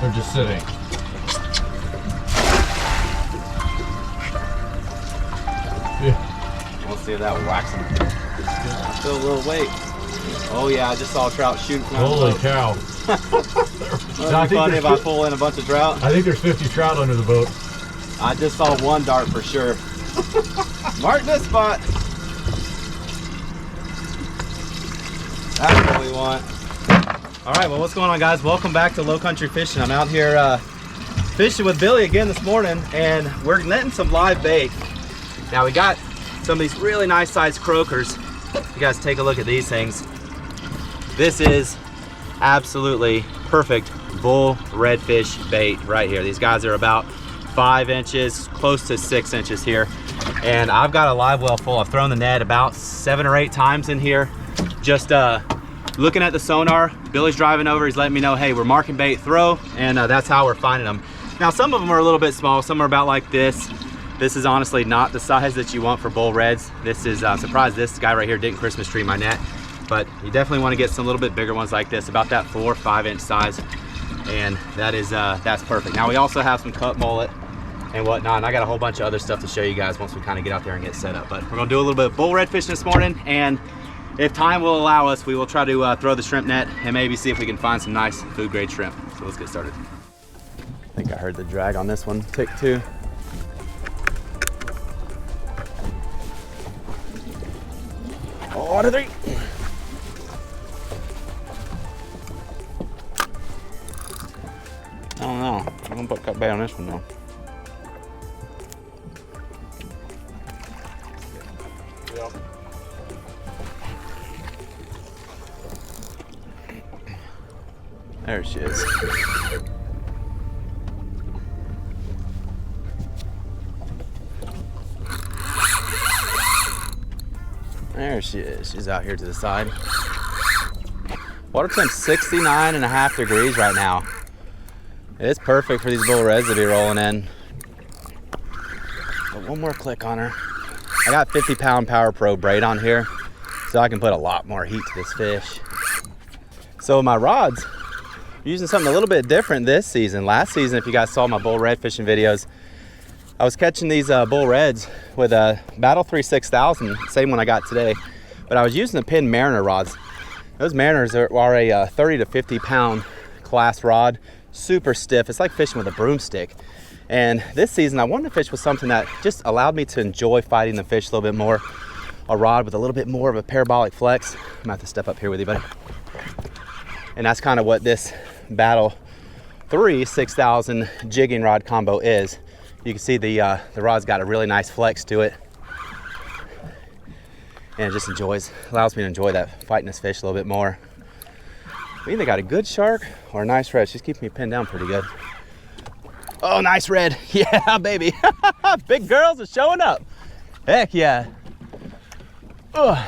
They're just sitting. Yeah. We'll see if that will wax them. Still a little weight. Oh yeah, I just saw a trout shoot from Holy cow. That'd be funny if I pull in a bunch of trout. I think there's 50 trout under the boat. I just saw one dart for sure. Mark this spot. That's what we want. All right, well, what's going on, guys? Welcome back to Low Country Fishing. I'm out here fishing with Billy again this morning, and we're netting some live bait. Now, we got some of these really nice sized croakers. You guys take a look at these things. This is absolutely perfect bull redfish bait right here. These guys are about 5 inches, close to 6 inches here. And I've got a live well full. I've thrown the net about 7 or 8 times in here. Just looking at the sonar. Billy's driving over, he's letting me know, hey, we're marking bait, throw, and that's how we're finding them. Now, some of them are a little bit small. Some are about like this. This is honestly not the size that you want for bull reds. This is, surprised this guy right here didn't Christmas tree my net, but you definitely want to get some little bit bigger ones like this, about that 4 or 5 inch size. And that is, that's perfect. Now, we also have some cut mullet and whatnot, and I got a whole bunch of other stuff to show you guys once we kind of get out there and get set up. But we're gonna do a little bit of bull red fishing this morning, and if time will allow us, we will try to throw the shrimp net and maybe see if we can find some nice food grade shrimp. So let's get started. I think I heard the drag on this one tick too. Oh, 1, 2, 3. I don't know. I'm gonna put cut bait on this one though. Yep. There she is. There she is. She's out here to the side. Water temp 69.5 degrees right now. It's perfect for these bull reds to be rolling in. But one more click on her. I got 50-pound Power Pro braid on here, so I can put a lot more heat to this fish. So my rods, I'm using something a little bit different this season. Last season, if you guys saw my bull red fishing videos, I was catching these bull reds with a Battle 3 6000, same one I got today, but I was using the Pin Mariner rods. Those Mariners are a 30 to 50 pound class rod, super stiff. It's like fishing with a broomstick. And this season I wanted to fish with something that just allowed me to enjoy fighting the fish a little bit more. A rod with a little bit more of a parabolic flex. I'm gonna have to step up here with you, buddy. And that's kind of what this Battle 3 6000 jigging rod combo is. You can see the rod's got a really nice flex to it. And it just allows me to enjoy that, fighting this fish a little bit more. We either got a good shark or a nice red. She's keeping me pinned down pretty good. Oh, nice red. Yeah, baby. Big girls are showing up. Heck yeah. Ugh.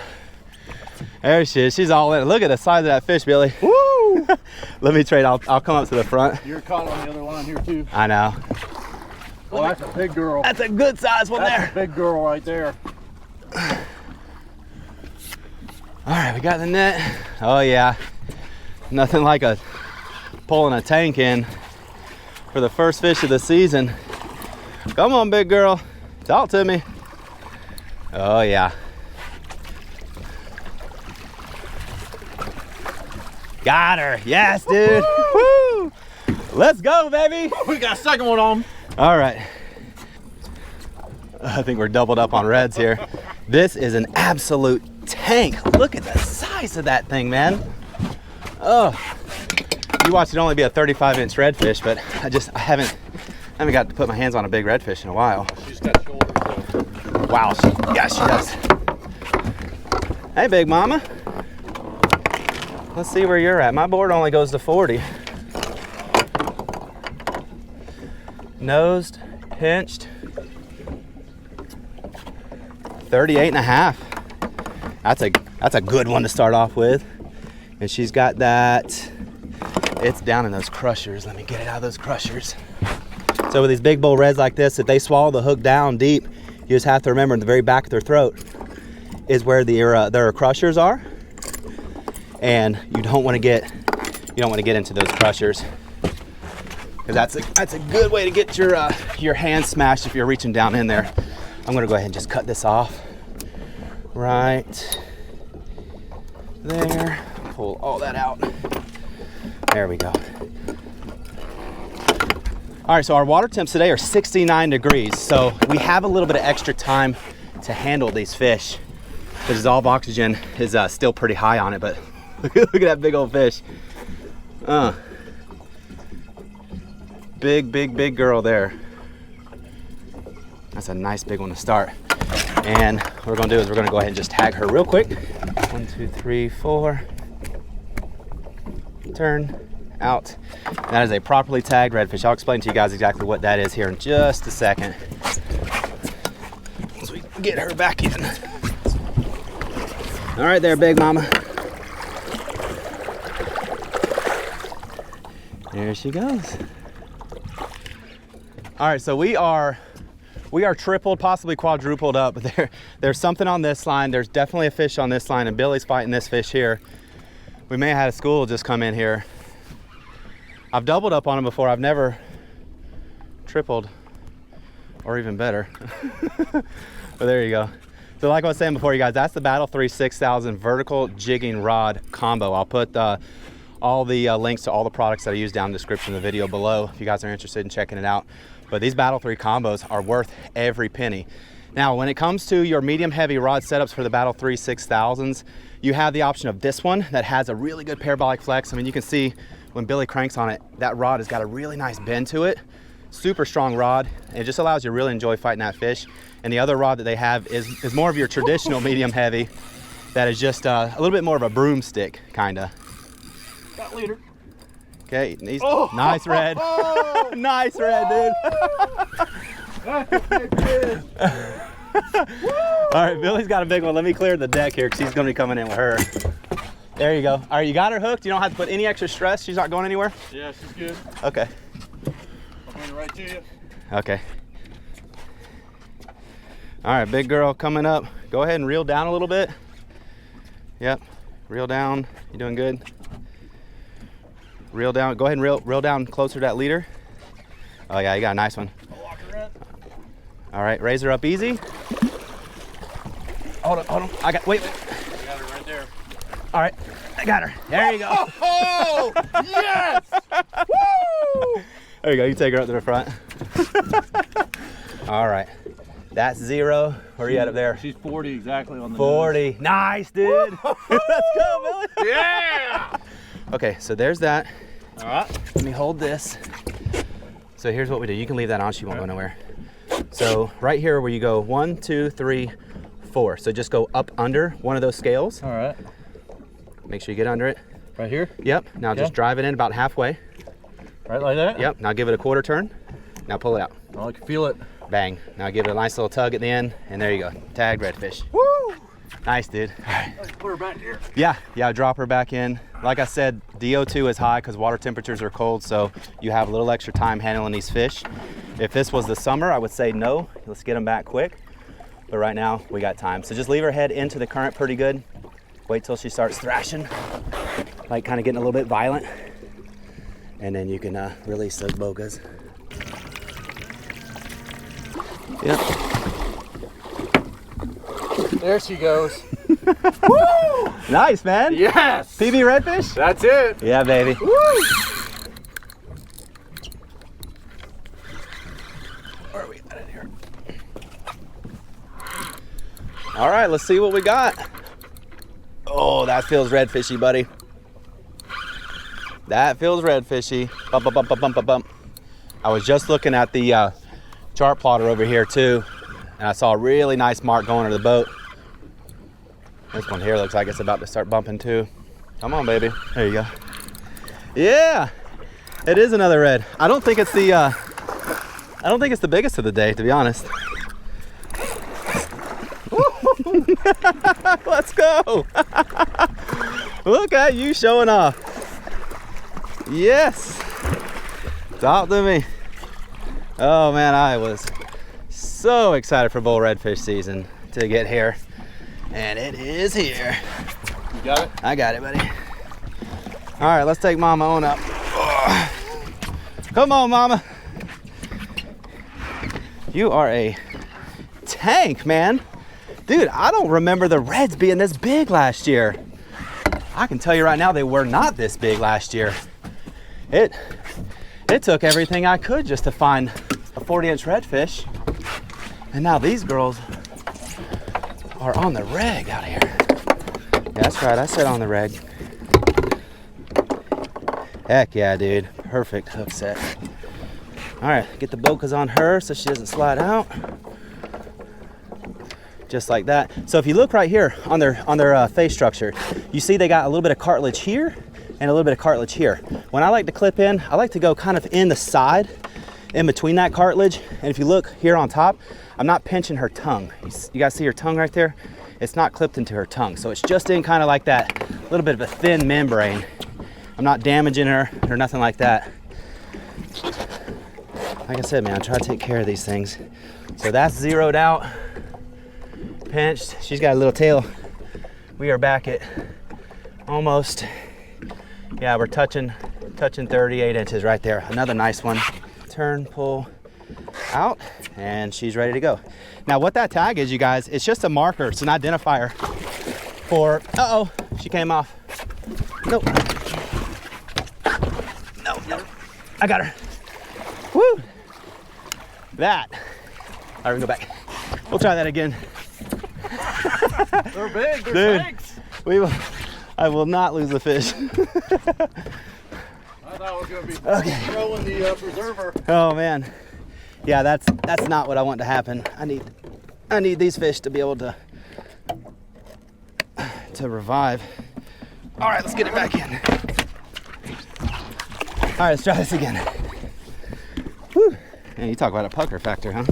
There she is. She's all in. Look at the size of that fish, Billy. Woo! Let me trade. I'll come up to the front. You're caught on the other line here too. I know. Well, that's a big girl. That's a good size one there. That's a big girl right there. All right, we got the net. Oh yeah. Nothing like pulling a tank in for the first fish of the season. Come on, big girl. Talk to me. Oh yeah. Got her. Yes, dude. Woo! Let's go, baby. We got a second one on. All right. I think we're doubled up on reds here. This is an absolute tank. Look at the size of that thing, man. Oh, you watch it only be a 35-inch redfish, but I haven't got to put my hands on a big redfish in a while. She's got shoulders though. Wow, yeah, she does. Hey, big mama. Let's see where you're at. My board only goes to 40. Nosed, pinched, 38.5. That's a good one to start off with. And she's got that, it's down in those crushers. Let me get it out of those crushers. So with these big bull reds like this, if they swallow the hook down deep, you just have to remember in the very back of their throat is where their crushers are. And you don't want to get into those crushers. because that's a good way to get your hand smashed if you're reaching down in there. I'm gonna go ahead and just cut this off right there. Pull all that out. There we go. All right, so our water temps today are 69 degrees, so we have a little bit of extra time to handle these fish. The dissolved oxygen is still pretty high on it, but look at that big old fish. Big girl there. That's a nice big one to start. And what we're gonna do is we're gonna go ahead and just tag her real quick. 1, 2, 3, 4. Turn, out. That is a properly tagged redfish. I'll explain to you guys exactly what that is here in just a second. Once we get her back in. All right there, big mama. There she goes. All right, so we are tripled, possibly quadrupled up, but there's something on this line. There's definitely a fish on this line, and Billy's fighting this fish here. We may have had a school just come in here. I've doubled up on him before. I've never tripled, or even better. But there you go. So like I was saying before, you guys, that's the Battle 3 6000 vertical jigging rod combo. I'll put all the links to all the products that I use down in the description of the video below if you guys are interested in checking it out. But these Battle 3 combos are worth every penny. Now, when it comes to your medium heavy rod setups for the Battle 3 6000s, you have the option of this one that has a really good parabolic flex. I mean, you can see when Billy cranks on it, that rod has got a really nice bend to it. Super strong rod. It just allows you to really enjoy fighting that fish. And the other rod that they have is more of your traditional medium heavy that is just a little bit more of a broomstick, kinda. Got leader. Okay, nice red. Nice red, dude. That's a big fish. All right, Billy's got a big one. Let me clear the deck here because he's gonna be coming in with her. There you go. All right, you got her hooked. You don't have to put any extra stress. She's not going anywhere? Yeah, she's good. Okay. I'll bring it right to you. Okay. All right, big girl coming up. Go ahead and reel down a little bit. Yep, reel down. You doing good? Reel down. Go ahead and reel down closer to that leader. Oh yeah, you got a nice one. I'll lock her in. All right, raise her up easy. Hold on. Wait. I got her right there. All right, I got her. There you go. Oh, yes! Woo! There you go, you take her up to the front. All right, that's 0. Where are you at up there? She's 40 exactly on the 40. nose. Nice, dude. Let's go, Billy. Yeah! Okay, so there's that. All right. Let me hold this. So here's what we do. You can leave that on, she won't go nowhere. So right here where you go 1, 2, 3, 4. So just go up under one of those scales. All right. Make sure you get under it. Right here? Yep, now just drive it in about halfway. Right like that? Yep, now give it a quarter turn. Now pull it out. Oh, I can feel it. Bang. Now give it a nice little tug at the end, and there you go. Tagged redfish. Woo! Nice, dude. All right. Let's put her back here. Yeah, drop her back in. Like I said, DO2 is high because water temperatures are cold, so you have a little extra time handling these fish. If this was the summer, I would say no. Let's get them back quick. But right now, we got time. So just leave her head into the current pretty good. Wait till she starts thrashing, like kind of getting a little bit violent. And then you can release those bogas. Yep. There she goes. Woo! Nice, man. Yes! PB redfish? That's it. Yeah, baby. Woo! Where are we at here? All right, let's see what we got. Oh, that feels redfishy, buddy. That feels redfishy. Bump, bump, bump, bump, bump, bump. I was just looking at the chart plotter over here too, and I saw a really nice mark going to the boat. This one here looks like it's about to start bumping too. Come on, baby. There you go. Yeah, it is another red. I don't think it's the biggest of the day, to be honest. Let's go. Look at you showing off. Yes. Talk to me. Oh man, I was so excited for bull redfish season to get here. And it is here. You got it? I got it, buddy. All right, let's take Mama on up. Come on, mama. You are a tank, man. Dude, I don't remember the reds being this big last year. I can tell you right now, they were not this big last year. It took everything I could just to find a 40-inch redfish. And now these girls are on the reg out here. Yeah, that's right, I said on the reg. Heck yeah, dude. Perfect hook set. All right, get the bocas on her so she doesn't slide out. Just like that. So if you look right here on their face structure, you see they got a little bit of cartilage here and a little bit of cartilage here. When I like to clip in, I like to go kind of in the side, in between that cartilage. And if you look here on top, I'm not pinching her tongue. You guys see her tongue right there? It's not clipped into her tongue. So it's just in kind of like that little bit of a thin membrane. I'm not damaging her or nothing like that. Like I said, man, I try to take care of these things. So that's zeroed out, pinched. She's got a little tail. We are back at almost, yeah, we're touching 38 inches right there. Another nice one. Turn, pull out, and she's ready to go. Now what that tag is, you guys, it's just a marker. It's an identifier for, uh-oh, she came off. Nope. No, I got her. Woo! That. All right, we go back. We'll try that again. They're big, they're tanks. I will not lose the fish. I thought I was going to be throwing the preserver. Oh man, yeah, that's not what I want to happen. I need these fish to be able to revive. All right, let's get it back in. All right, let's try this again. Whew. Man, you talk about a pucker factor, huh?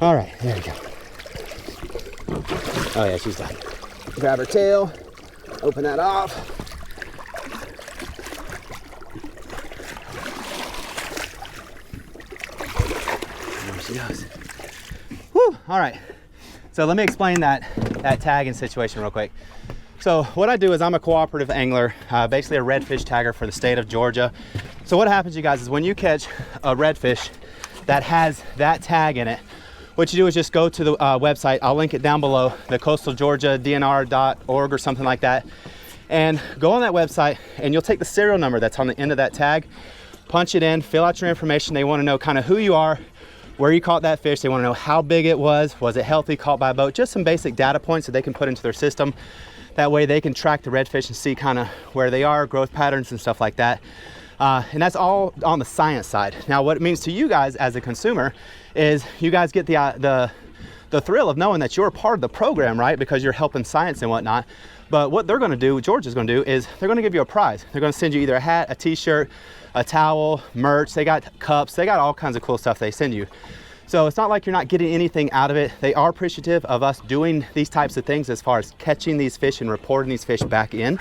All right, there we go. Oh yeah, she's done. Grab her tail, open that off. There she goes. Whew, all right. So let me explain that tagging situation real quick. So what I do is I'm a cooperative angler, basically a redfish tagger for the state of Georgia. So what happens, you guys, is when you catch a redfish that has that tag in it, what you do is just go to the website. I'll link it down below, the coastalgeorgiadnr.org or something like that. And go on that website and you'll take the serial number that's on the end of that tag, punch it in, fill out your information. They want to know kind of who you are, where you caught that fish. They want to know how big it was it healthy, caught by a boat, just some basic data points that they can put into their system. That way they can track the redfish and see kind of where they are, growth patterns and stuff like that. And that's all on the science side. Now what it means to you guys as a consumer is you guys get the thrill of knowing that you're a part of the program, right? Because you're helping science and whatnot. But what they're gonna do, what Georgia's gonna do, is they're gonna give you a prize. They're gonna send you either a hat, a t-shirt, a towel, merch. They got cups, they got all kinds of cool stuff they send you. So it's not like you're not getting anything out of it. They are appreciative of us doing these types of things as far as catching these fish and reporting these fish back in.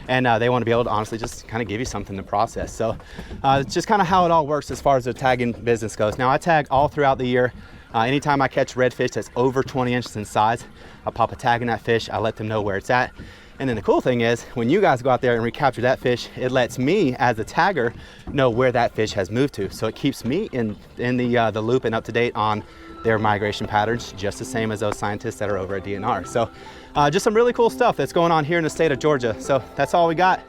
And they want to be able to honestly just kind of give you something to process. So it's just kind of how it all works as far as the tagging business goes. Now I tag all throughout the year. Anytime I catch redfish that's over 20 inches in size, I pop a tag in that fish. I let them know where it's at. And then the cool thing is when you guys go out there and recapture that fish, it lets me as a tagger know where that fish has moved to. So it keeps me in the loop and up to date on their migration patterns, just the same as those scientists that are over at DNR. So just some really cool stuff that's going on here in the state of Georgia. So that's all we got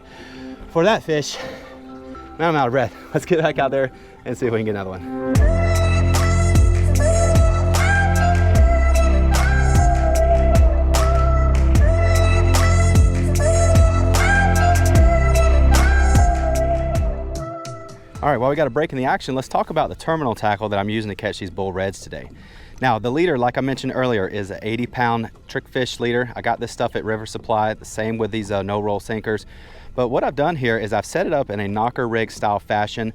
for that fish. Now I'm out of breath. Let's get back out there and see if we can get another one. All right, well, we got a break in the action. Let's talk about the terminal tackle that I'm using to catch these bull reds today. Now, the leader, like I mentioned earlier, is an 80-pound trick fish leader. I got this stuff at River Supply, the same with these no-roll sinkers. But what I've done here is I've set it up in a knocker rig style fashion.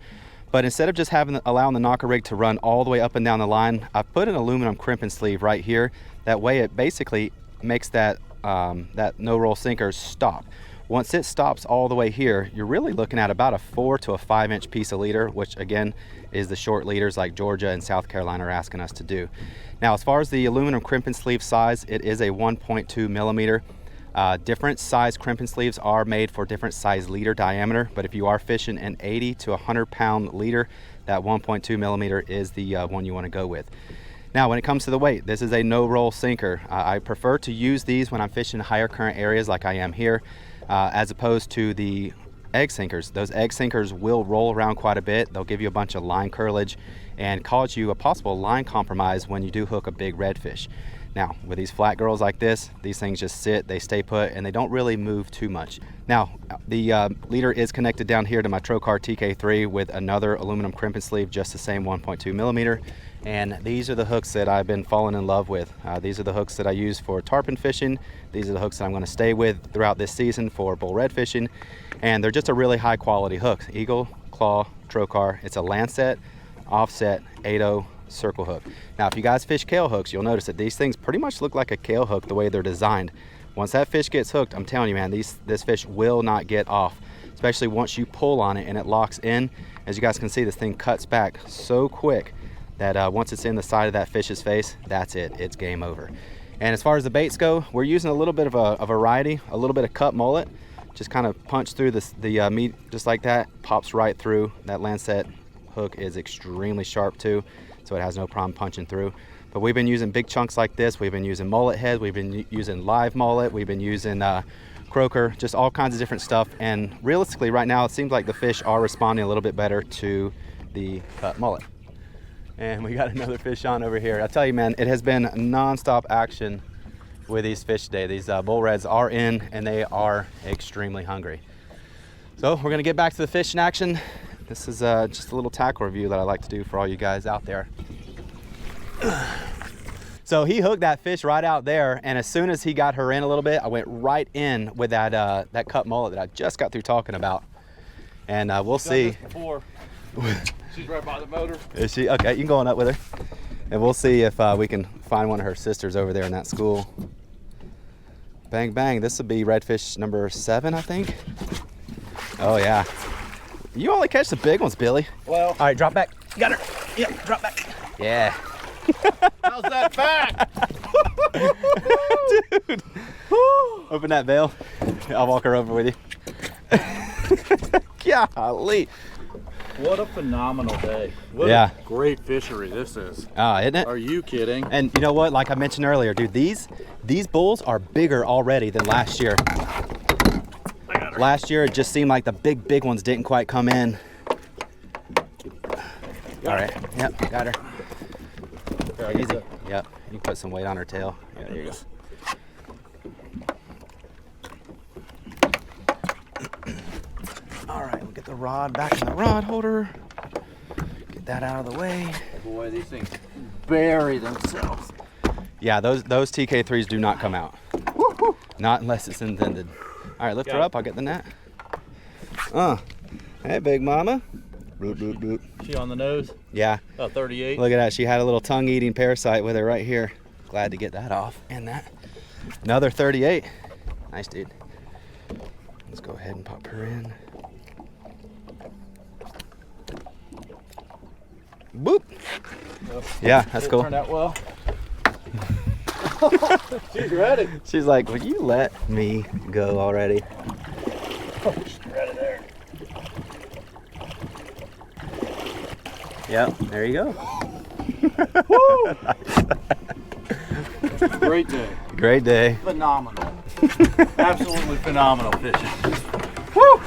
But instead of just allowing the knocker rig to run all the way up and down the line, I've put an aluminum crimping sleeve right here. That way it basically makes that no-roll sinker stop. Once it stops all the way here, you're really looking at about a 4 to a 5 inch piece of leader, which again is the short leaders like Georgia and South Carolina are asking us to do. Now, as far as the aluminum crimping sleeve size, it is a 1.2 millimeter. Different size crimping sleeves are made for different size leader diameter, but if you are fishing an 80 to 100 pound leader, that 1.2 millimeter is the one you want to go with. Now, when it comes to the weight, this is a no roll sinker. I prefer to use these when I'm fishing higher current areas like I am here, as opposed to the egg sinkers. Those egg sinkers will roll around quite a bit. They'll give you a bunch of line curlage and cause you a possible line compromise when you do hook a big redfish. Now, with these flat girls like this, these things just sit, they stay put, and they don't really move too much. Now, the leader is connected down here to my Trocar TK3 with another aluminum crimping sleeve, just the same 1.2 millimeter. And these are the hooks that I've been falling in love with. These are the hooks that I use for tarpon fishing. These are the hooks that I'm gonna stay with throughout this season for bull red fishing. And they're just a really high quality hook. Eagle, Claw, Trocar. It's a Lancet, offset, 8.0 circle hook. Now, if you guys fish kale hooks, you'll notice that these things pretty much look like a kale hook the way they're designed. Once that fish gets hooked, I'm telling you, man, this fish will not get off, especially once you pull on it and it locks in. As you guys can see, this thing cuts back so quick that once it's in the side of that fish's face, that's it, it's game over. And as far as the baits go, we're using a little bit of a variety, a little bit of cut mullet, just kind of punch through the meat just like that, pops right through. That Lancet hook is extremely sharp too, so it has no problem punching through. But we've been using big chunks like this. We've been using mullet heads. We've been using live mullet. We've been using croaker, just all kinds of different stuff. And realistically, right now, it seems like the fish are responding a little bit better to the cut mullet. And we got another fish on over here. I tell you, man, it has been nonstop action with these fish today. These bull reds are in, and they are extremely hungry. So we're gonna get back to the fish in action. This is just a little tackle review that I like to do for all you guys out there. So he hooked that fish right out there, and as soon as he got her in a little bit, I went right in with that that cut mullet that I just got through talking about. And we'll see. She's right by the motor. Is she? Okay, you can go on up with her. And we'll see if we can find one of her sisters over there in that school. Bang, bang. This will be redfish number 7, I think. Oh, yeah. You only catch the big ones, Billy. Well. All right, drop back. You got her. Yep, drop back. Yeah. How's that fat? Dude. Open that veil. I'll walk her over with you. Golly. What a phenomenal day. What a great fishery this is. Isn't it? Are you kidding? And you know what? Like I mentioned earlier, dude, these bulls are bigger already than last year. Last year, it just seemed like the big ones didn't quite come in. All right. Yep, got her. Okay, easy. Yep. You can put some weight on her tail. Yeah, there you go. All right, we'll get the rod back in the rod holder. Get that out of the way. Boy, these things bury themselves. Yeah, those TK3s do not come out. Woo-hoo. Not unless it's intended. All right, lift her up. I'll get the net. Hey, big mama. Boop, boop, boop. She on the nose? Yeah. Oh, 38. Look at that. She had a little tongue-eating parasite with her right here. Glad to get that off. And that. Another 38. Nice, dude. Let's go ahead and pop her in. Boop. Yeah, that's cool. Turned out well. She's ready. She's like, would you let me go already? Oh, she's ready there. Yep, there you go. Woo! Great day. Great day. Phenomenal. Absolutely phenomenal fishing. Woo!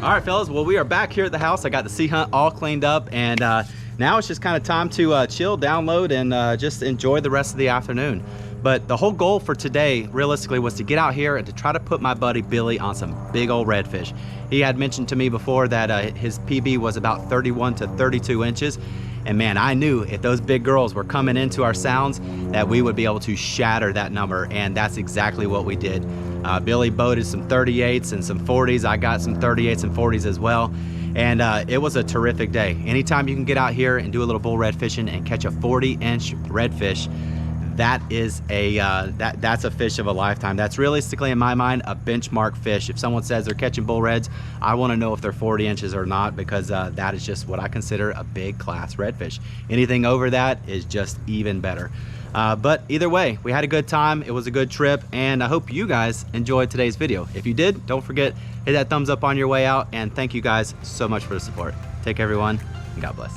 All right, fellas, well, we are back here at the house. I got the sea hunt all cleaned up, and now it's just kind of time to chill, download, and just enjoy the rest of the afternoon. But the whole goal for today, realistically, was to get out here and to try to put my buddy Billy on some big old redfish. He had mentioned to me before that his PB was about 31 to 32 inches. And man, I knew if those big girls were coming into our sounds that we would be able to shatter that number, and that's exactly what we did. Billy boated some 38s and some 40s. I got some 38s and 40s as well. And it was a terrific day. Anytime you can get out here and do a little bull red fishing and catch a 40-inch redfish, that is a that's a fish of a lifetime. That's realistically, in my mind, a benchmark fish. If someone says they're catching bull reds, I want to know if they're 40 inches or not, because that is just what I consider a big class redfish. Anything over that is just even better. But either way, we had a good time. It was a good trip, and I hope you guys enjoyed today's video. If you did, don't forget, hit that thumbs up on your way out, and thank you guys so much for the support. Take care, everyone, and God bless.